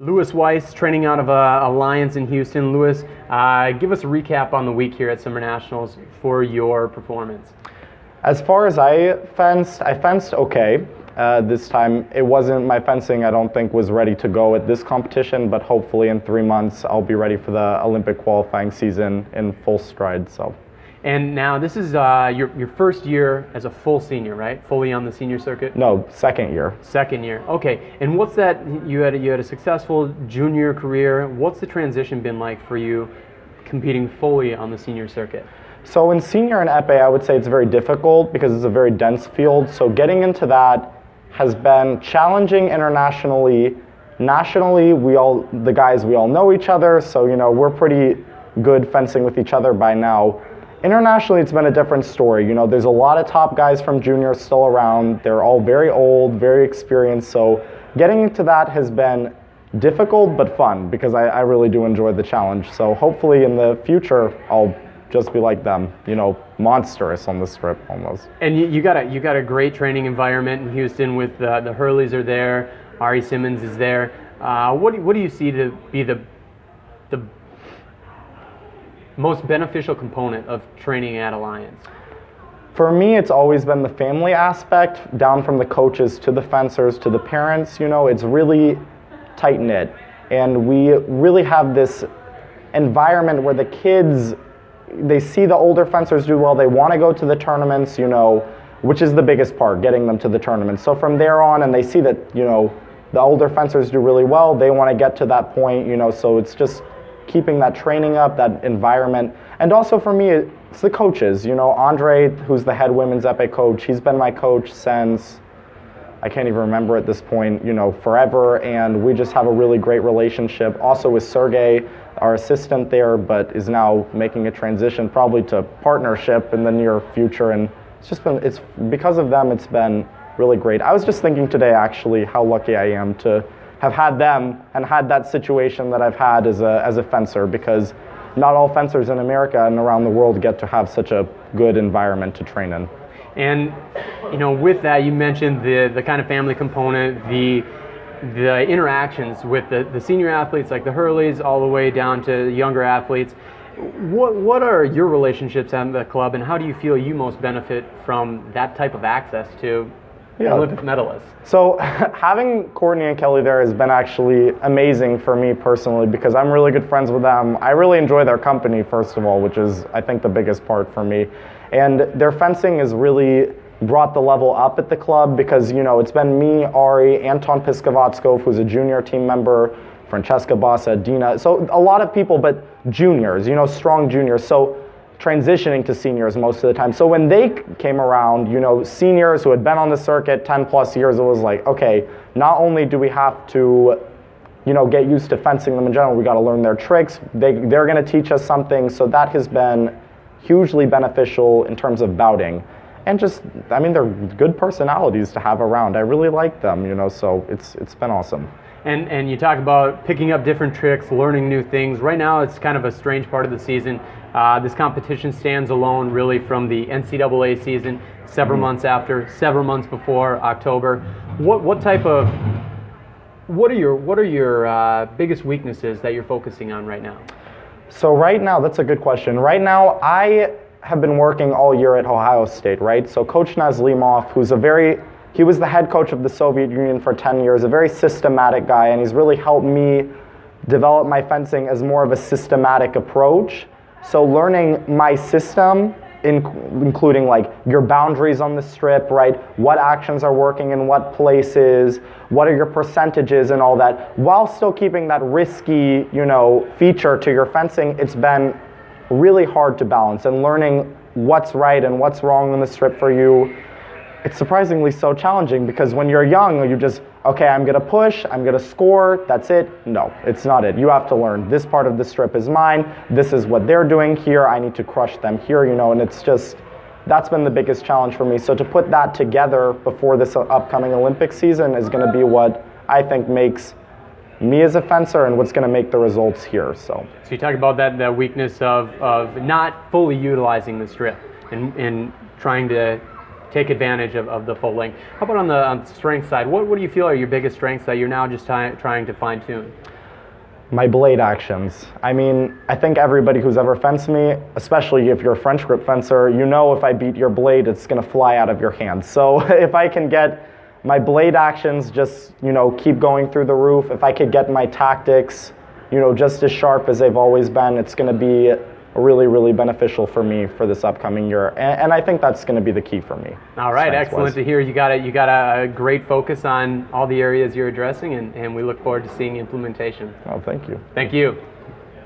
Lewis Weiss, training out of Alliance in Houston. Lewis, give us a recap on the week here at Summer Nationals for your performance. As far as I fenced okay. This time, it wasn't, my fencing I don't think was ready to go at this competition, but hopefully in 3 months I'll be ready for the Olympic qualifying season in full stride. So. And now this is your first year as a full senior, right? Fully on the senior circuit? No, second year. Second year, okay. And what's that, you had a successful junior career. What's the transition been like for you competing fully on the senior circuit? So in senior and epee, I would say it's very difficult because it's a very dense field. So getting into that has been challenging internationally. Nationally, the guys know each other, so we're pretty good fencing with each other by now. Internationally, it's been a different story. There's a lot of top guys from juniors still around. They're all very old, very experienced. So getting into that has been difficult but fun because I really do enjoy the challenge. So hopefully in the future, I'll just be like them, monstrous on the strip almost. And you got a great training environment in Houston with the Hurleys are there, Ari Simmons is there. What do you see to be the most beneficial component of training at Alliance? For me, it's always been the family aspect, down from the coaches to the fencers to the parents. It's really tight-knit. And we really have this environment where the kids, they see the older fencers do well, they want to go to the tournaments, which is the biggest part, getting them to the tournaments. So from there on, and they see that, the older fencers do really well, they want to get to that point, so it's just keeping that training up, that environment. And also for me, it's the coaches. Andre, who's the head women's epee coach, he's been my coach since, I can't even remember at this point, forever, and we just have a really great relationship. Also with Sergey, our assistant there, but is now making a transition probably to partnership in the near future, and it's because of them, it's been really great. I was just thinking today actually how lucky I am to have had them and had that situation that I've had as a fencer, because not all fencers in America and around the world get to have such a good environment to train in. And with that, you mentioned the kind of family component, the interactions with the senior athletes like the Hurleys all the way down to younger athletes. What are your relationships at the club, and how do you feel you most benefit from that type of access to Olympic medalists? So having Courtney and Kelly there has been actually amazing for me personally, because I'm really good friends with them. I really enjoy their company, first of all, which is, I think, the biggest part for me. And their fencing has really brought the level up at the club because, it's been me, Ari, Anton Piskovatskov, who's a junior team member, Francesca Bassa, Dina. So a lot of people, but juniors, strong juniors. So transitioning to seniors most of the time. So when they came around, seniors who had been on the circuit 10 plus years, it was like, okay, not only do we have to, get used to fencing them in general, we got to learn their tricks. They're going to teach us something. So that has been hugely beneficial in terms of bouting. And just, they're good personalities to have around. I really like them, so it's been awesome. And you talk about picking up different tricks, learning new things. Right now, it's kind of a strange part of the season. This competition stands alone, really, from the NCAA season. Several months after, several months before October. What are your biggest weaknesses that you're focusing on right now? So right now, that's a good question. Right now, I have been working all year at Ohio State, right? So Coach Nazlimov, he was the head coach of the Soviet Union for 10 years, a very systematic guy, and he's really helped me develop my fencing as more of a systematic approach. So learning my system, including like your boundaries on the strip, right? What actions are working in what places, what are your percentages and all that, while still keeping that risky, feature to your fencing. It's been really hard to balance, and learning what's right and what's wrong on the strip for you. It's surprisingly so challenging because when you're young, you just, okay, I'm going to push, I'm going to score, that's it. No, it's not it. You have to learn this part of the strip is mine, this is what they're doing here, I need to crush them here, and it's just, that's been the biggest challenge for me. So to put that together before this upcoming Olympic season is going to be what I think makes me as a fencer and what's going to make the results here. So you talk about that weakness of not fully utilizing the strip and trying to take advantage of the full length. How about on the strength side? What do you feel are your biggest strengths that you're now just trying to fine tune? My blade actions. I mean, I think everybody who's ever fenced me, especially if you're a French grip fencer, you know if I beat your blade, it's gonna fly out of your hand. So if I can get my blade actions just, keep going through the roof, if I could get my tactics, just as sharp as they've always been, it's gonna be really, really beneficial for me for this upcoming year. And I think that's gonna be the key for me. All right, excellent to hear. You got a great focus on all the areas you're addressing, and we look forward to seeing implementation. Oh, thank you. Thank you.